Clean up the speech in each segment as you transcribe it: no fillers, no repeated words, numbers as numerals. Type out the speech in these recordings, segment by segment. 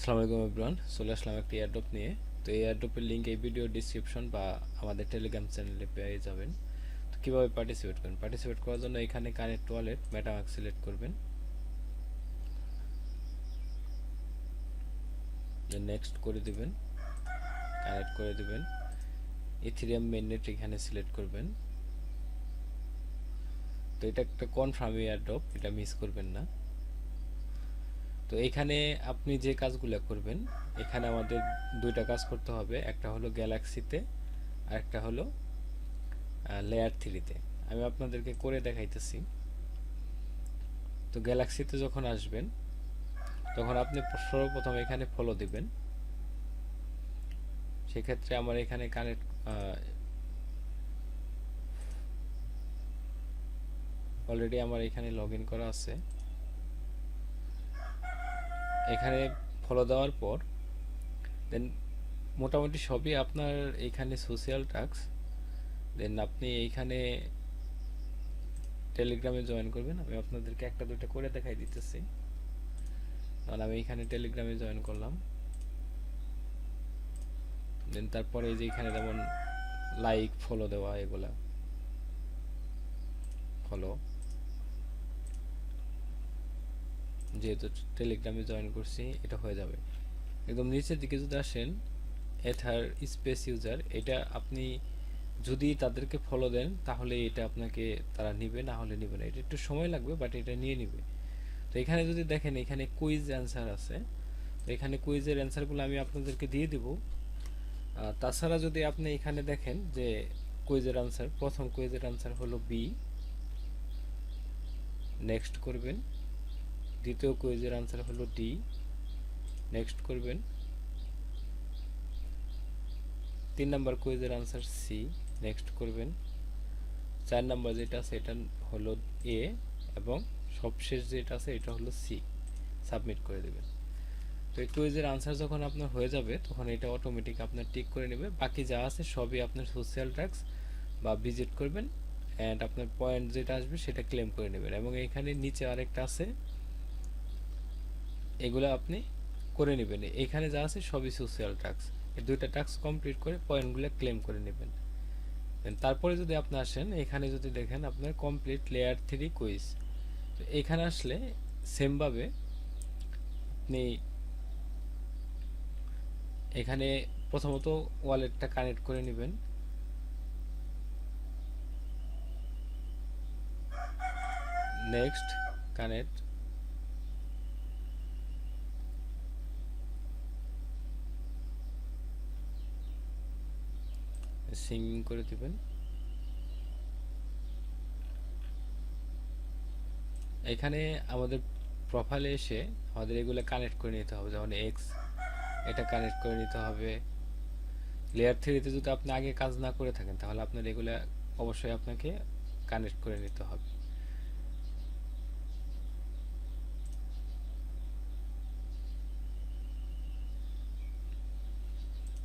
আসসালামু আলাইকুম এভরিওয়ান, চলে আসলাম একটি এয়ারড্রপ নিয়ে। তো এই এয়ারড্রপের লিঙ্ক এই ভিডিও ডিসক্রিপশন বা আমাদের টেলিগ্রাম চ্যানেলে পেয়ে যাবেন। তো কীভাবে পার্টিসিপেট করবেন? পার্টিসিপেট করার জন্য এখানে কানেক্ট ওয়ালেট মেটামাস্ক সিলেক্ট করবেন, দেন নেক্সট করে দিবেন, কানেক্ট করে দিবেন। ইথেরিয়াম মেইননেট এখানে সিলেক্ট করবেন। তো এটা একটা কনফার্ম এয়ারড্রপ, এটা মিস করবেন না। তো এখানে আপনি যে কাজগুলো করবেন, এখানে আমাদের দুইটা কাজ করতে হবে, একটা হলো গ্যালাক্সিতে আর একটা হলো লেয়ার 3-তে। আমি আপনাদেরকে করে দেখাইতেছি। তো গ্যালাক্সিতে যখন আসবেন তখন আপনি সর্বপ্রথম এখানে ফলো দিবেন। সেক্ষেত্রে আমার এখানে কানেক্ট অলরেডি আমার এখানে লগ ইন করা আছে। এখানে ফলো দেওয়ার পর দেন মোটামুটি সবই আপনার এখানে সোশ্যাল টাস্ক। দেন আপনি এইখানে টেলিগ্রামে জয়েন করবেন। আমি আপনাদেরকে একটা দুইটা করে দেখাই দিতেছি। কারণ আমি এখানে টেলিগ্রামে জয়েন করলাম। দেন তারপরে এই যে এখানে যেমন লাইক ফলো দেওয়া, এগুলা ফলো, যেহেতু টেলিগ্রামে জয়েন করছি এটা হয়ে যাবে। একদম নিচের দিকে যদি আসেন, এথার স্পেস ইউজার, এটা আপনি যদি তাদেরকে ফলো দেন তাহলে এটা আপনাকে তারা নিবে, না হলে নিবে না। এটা একটু সময় লাগবে, বাট এটা নিয়ে নিবে। তো এখানে যদি দেখেন এখানে কুইজ অ্যান্সার আছে। তো এখানে কুইজের অ্যান্সারগুলো আমি আপনাদেরকে দিয়ে দিব। তাছাড়া যদি আপনি এখানে দেখেন যে কুইজের আনসার, প্রথম কুইজের আনসার হলো বি, নেক্সট করবেন। দ্বিতীয় কুইজের আনসার হলো ডি, নেক্সট করবেন। 3 নাম্বার কুইজের আনসার সি, নেক্সট করবেন। 4 নাম্বার যেটা আছে এটা হলো এ, এবং সবশেষ যেটা আছে এটা হলো সি, সাবমিট করে দেবেন। তো এই কুইজের আনসার যখন আপনার হয়ে যাবে তখন এটা অটোমেটিক আপনার টিক করে নেবে। বাকি যা আছে সবই আপনার সোশ্যাল টাস্ক বা ভিজিট করবেন, অ্যান্ড আপনার পয়েন্ট যেটা আসবে সেটা ক্লেম করে নেবেন। এবং এখানে নিচে আরেকটা আছে, এগুলো আপনি করে নেবেন। এখানে যা আছে সবই সোশ্যাল টাস্ক। এই দুইটা টাস্ক কমপ্লিট করে পয়েন্টগুলো ক্লেম করে নেবেন। তারপরে যদি আপনি আসেন, এখানে যদি দেখেন আপনার কমপ্লিট লেয়ার 3 কুইজ, তো এখানে আসলে সেমভাবে আপনি এখানে প্রথমত ওয়ালেটটা কানেক্ট করে নেবেন। নেক্সট কানেক্ট, সিঙ্কিং করে দিবেন। এখানে আমাদের প্রোফাইলে এসে আমাদের এগুলো কানেক্ট করে নিতে হবে। যেমন এক্স, এটা কানেক্ট করে নিতে হবে। লেয়ার 3-তে যদি আপনি আগে কাজ না করে থাকেন তাহলে আপনার এগুলো অবশ্যই আপনাকে কানেক্ট করে নিতে হবে।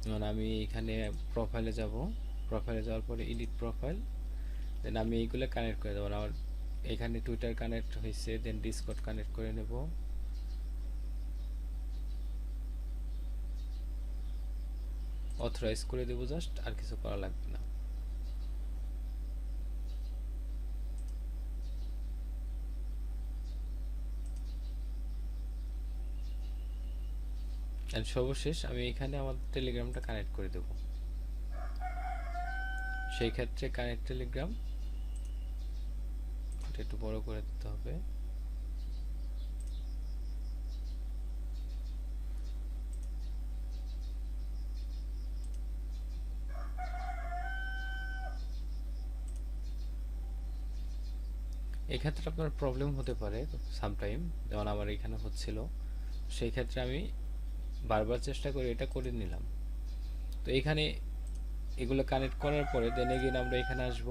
যেমন আমি এখানে প্রোফাইলে যাব, প্রোফাইলে যাওয়ার পরে এডিট প্রোফাইল, দেন আমি এইগুলো কানেক্ট করে দেবো। আমার এখানে টুইটার কানেক্ট হয়েছে, দেন ডিসকর্ড কানেক্ট করে নেব। অথরাইজ করে দেবো জাস্ট, আর কিছু করা লাগবে না। এন্ড সর্বশেষ আমি এখানে আমার টেলিগ্রামটা কানেক্ট করে দেব। সেই ক্ষেত্রে কানেক্ট টেলিগ্রাম, এটা একটু বড় করে দিতে হবে। এক্ষেত্রে আপনার প্রবলেম হতে পারে সামটাইম, যেমন আমার এখানে হচ্ছিল। সেই ক্ষেত্রে আমি বারবার চেষ্টা করে এটা করে নিলাম। তো এখানে এগুলো কানেক্ট করার পরে দেন এগেইন আমরা এখানে আসব।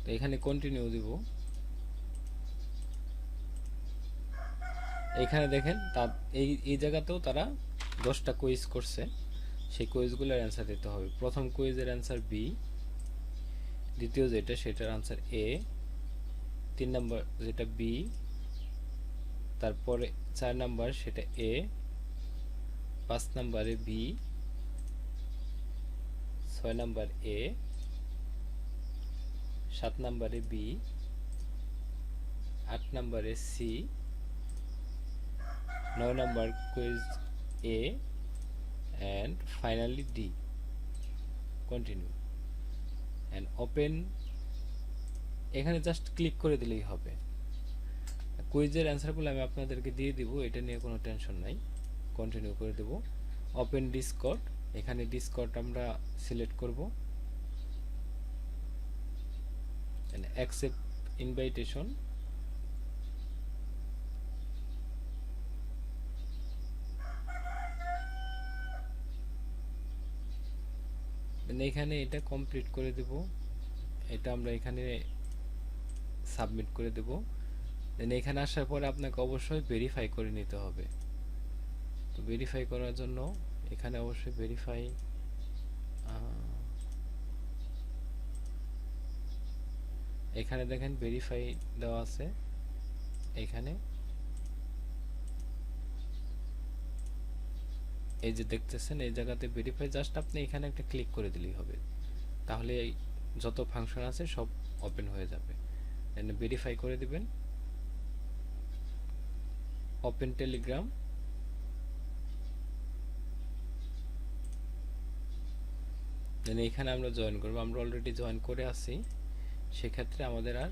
তো এখানে কন্টিনিউ দিব। এখানে দেখেন তার এই জায়গাতেও তারা 10টা কুইজ করছে, সেই কুইজগুলোর অ্যান্সার দিতে হবে। প্রথম কুইজের অ্যান্সার বি, দ্বিতীয় যেটা সেটার আনসার এ, 3 নাম্বার যেটা বি, তারপরে 4 নাম্বার সেটা এ, 5 নাম্বারে বি, 6 নাম্বার এ, 7 নাম্বারে বি, 8 নাম্বারে C, 9 number quiz A, and finally D. Continue and open, এখানে জাস্ট ক্লিক করে দিলেই হবে। কুইজের অ্যান্সারগুলো আমি আপনাদেরকে দিয়ে দিব, এটা নিয়ে কোনো টেনশন নাই। কন্টিনিউ করে দেব। ওপেন ডিসকর্ড, এখানে ডিসকর্ড আমরা সিলেক্ট করব and accept invitation, এখানে এটা কমপ্লিট করে দেব, এটা আমরা এখানে সাবমিট করে দেব। দেন এখানে আসার পরে আপনাকে অবশ্যই ভেরিফাই করে নিতে হবে। তো ভেরিফাই করার জন্য এখানে অবশ্যই ভেরিফাই, এখানে দেখেন ভেরিফাই দেওয়া আছে, এখানে এই যে দেখতেছেন এই জায়গাতে ভেরিফাই, জাস্ট আপনি এখানে একটা ক্লিক করে দিলেই হবে, তাহলে যত ফাংশন আছে সব ওপেন হয়ে যাবে। দেন ভেরিফাই করে দিবেন। ওপেন টেলিগ্রাম, দেন এখানে আমরা জয়েন করব। আমরা অলরেডি জয়েন করে আছি, সেক্ষেত্রে আমাদের আর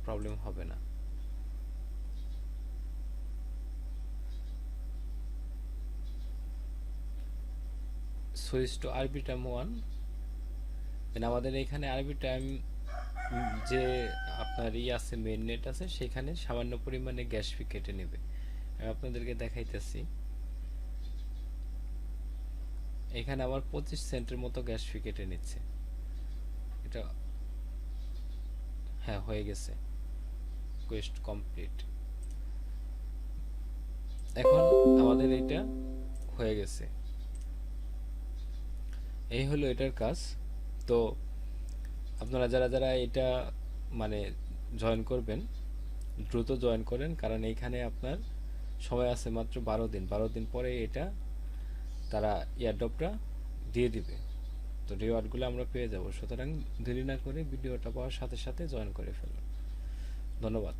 প্রবলেম হবে না। সুইচ টু আরবি টাইম 1, দেন আমাদের এখানে আরবি টাইম যে আপনার আছে মেইন নেট আছে, সেখানে সামান্য পরিমাণে গ্যাস ফি কেটে নেবে। আমি আপনাদেরকে দেখাইতেছি, এখানে আমার 25 সেন্টের মতো গ্যাস ফি কেটে নিচ্ছে। এটা হ্যাঁ হয়ে গেছে, কোয়েস্ট কমপ্লিট। এখন আমাদের এটা হয়ে গেছে, এই হলো এটার কাজ। তো আপনারা যারা যারা এটা মানে জয়েন করবেন দ্রুত জয়েন করেন, কারণ এইখানে আপনার সময় আছে মাত্র 12 দিন। 12 দিন পরে এটা তারা এয়ারড্রপটা দিয়ে দিবে, তো রিওয়ার্ডগুলো আমরা পেয়ে যাব। সুতরাং দেরি না করে ভিডিওটা পাওয়ার সাথে সাথে জয়েন করে ফেলুন। ধন্যবাদ।